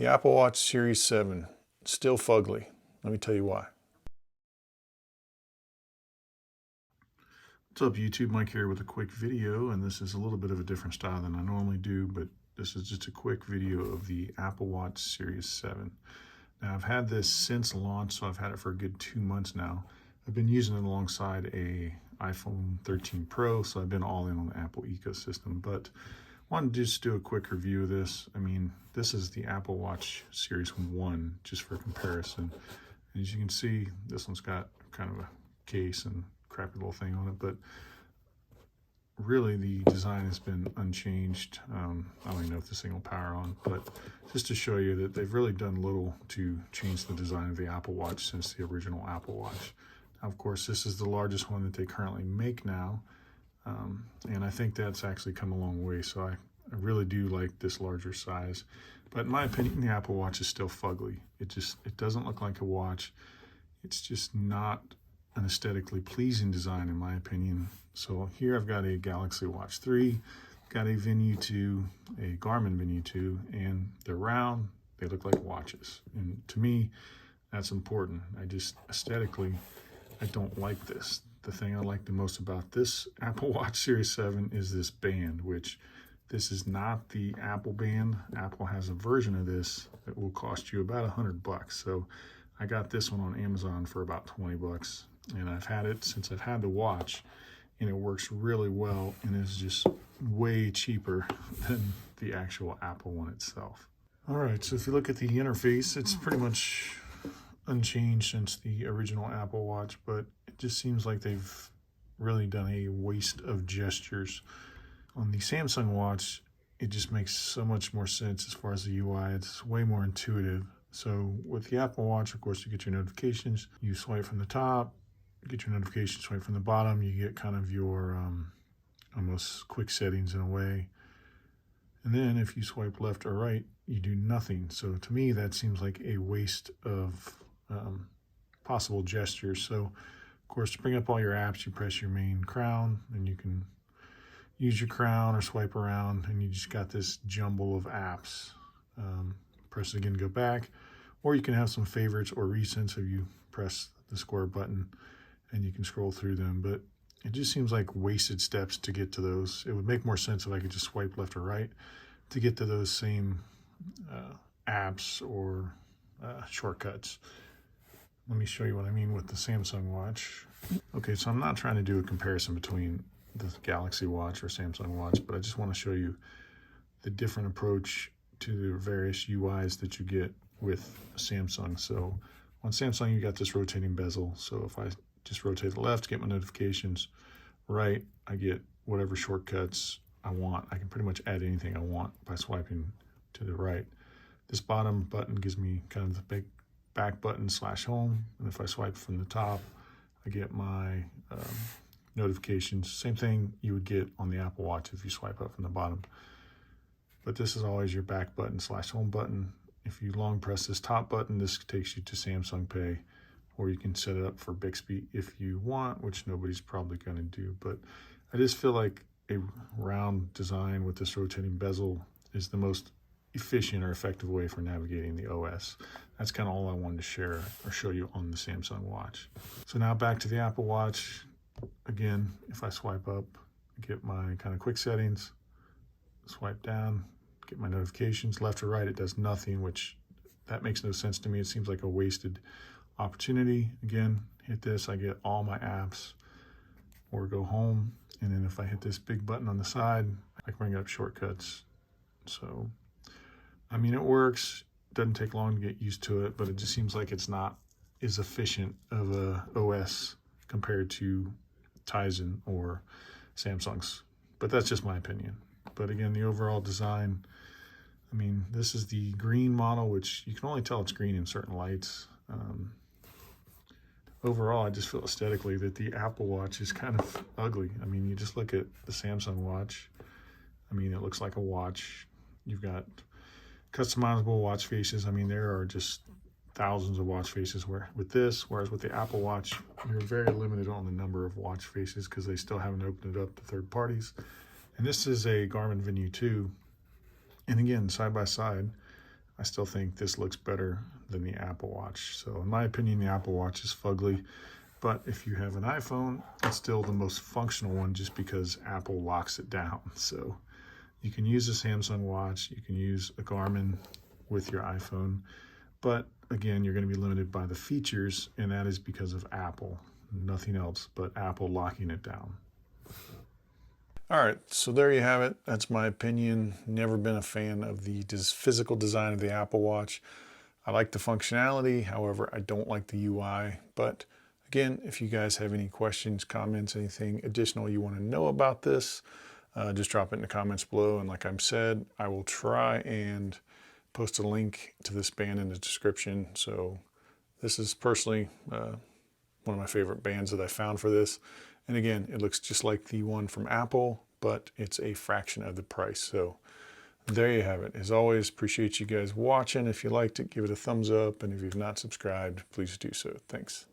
The Apple Watch Series 7, still fugly. Let me tell you why. What's up YouTube, Mike here with a quick video, and this is a little bit of a different style than I normally do, but this is just a quick video of the Apple Watch Series 7. Now I've had this since launch, so I've had it for a good 2 months now. I've been using it alongside a iPhone 13 Pro, so I've been all in on the Apple ecosystem, but I wanted to just do a quick review of this. I mean, this is the Apple Watch Series 1, just for comparison. And as you can see, this one's got kind of a case and crappy little thing on it, but really the design has been unchanged. I don't even know if this thing will power on, but just to show you that they've really done little to change the design of the Apple Watch since the original Apple Watch. Now, of course, this is the largest one that they currently make now, and I think that's actually come a long way, so I really do like this larger size. But in my opinion, the Apple Watch is still fugly. It doesn't look like a watch. It's just not an aesthetically pleasing design in my opinion. So here I've got a Galaxy Watch 3, got a Venue 2, a Garmin Venue 2, and they're round, they look like watches. And to me, that's important. Aesthetically, I don't like this. The thing I like the most about this Apple Watch Series 7 is this band, which this is not the Apple band. Apple has a version of this that will cost you about $100. So I got this one on Amazon for about 20 bucks. And I've had it since I've had the watch, and it works really well and is just way cheaper than the actual Apple one itself. All right, so if you look at the interface, it's pretty much unchanged since the original Apple Watch, but it just seems like they've really done a waste of gestures. On the Samsung watch, it just makes so much more sense as far as the UI. It's way more intuitive. So with the Apple Watch, of course, you get your notifications. You swipe from the top, get your notifications, swipe from the bottom. You get kind of your almost quick settings in a way. And then if you swipe left or right, you do nothing. So to me, that seems like a waste of possible gestures. So of course, to bring up all your apps, you press your main crown, and you can use your crown or swipe around, and you just got this jumble of apps. Press it again to go back, or you can have some favorites or recents if you press the square button, and you can scroll through them. But it just seems like wasted steps to get to those. It would make more sense if I could just swipe left or right to get to those same apps or shortcuts. Let me show you what I mean with the Samsung watch. Okay, so I'm not trying to do a comparison between the Galaxy Watch or Samsung Watch, but I just want to show you the different approach to the various UIs that you get with Samsung. So on Samsung, you got this rotating bezel. So if I just rotate the left, get my notifications, right, I get whatever shortcuts I want. I can pretty much add anything I want by swiping to the right. This bottom button gives me kind of the big back button / home. And if I swipe from the top, I get my notifications. Same thing you would get on the Apple Watch if you swipe up from the bottom. But this is always your back button / home button. If you long press this top button, this takes you to Samsung Pay, or you can set it up for Bixby if you want, which nobody's probably going to do. But I just feel like a round design with this rotating bezel is the most efficient or effective way for navigating the OS. That's kind of all I wanted to share or show you on the Samsung watch. So now back to the Apple Watch. Again, if I swipe up, get my kind of quick settings, swipe down, get my notifications. Left or right, it does nothing, which that makes no sense to me. It seems like a wasted opportunity. Again, hit this, I get all my apps, or go home. And then if I hit this big button on the side, I can bring up shortcuts. So, I mean, it works. It doesn't take long to get used to it, but it just seems like it's not as efficient of a OS compared to Tizen or Samsung's. But that's just my opinion. But again, the overall design, I mean, this is the green model, which you can only tell it's green in certain lights. Overall, I just feel aesthetically that the Apple Watch is kind of ugly. I mean, you just look at the Samsung watch. I mean, it looks like a watch. You've got customizable watch faces. I mean, there are just thousands of watch faces with this, whereas with the Apple Watch, you're very limited on the number of watch faces because they still haven't opened it up to third parties. And this is a Garmin Venue 2. And again, side by side, I still think this looks better than the Apple Watch. So in my opinion, the Apple Watch is fugly. But if you have an iPhone, it's still the most functional one just because Apple locks it down. So you can use a Samsung watch, you can use a Garmin with your iPhone, but again, you're going to be limited by the features, and that is because of Apple, nothing else but Apple locking it down. All right, so there you have it. That's my opinion. Never been a fan of the physical design of the Apple Watch. I like the functionality, however, I don't like the UI. But again, if you guys have any questions, comments, anything additional you want to know about this, just drop it in the comments below. And like I've said, I will try and post a link to this band in the description. So this is personally one of my favorite bands that I found for this. And again, it looks just like the one from Apple, but it's a fraction of the price. So there you have it. As always, appreciate you guys watching. If you liked it, give it a thumbs up. And if you've not subscribed, please do so. Thanks.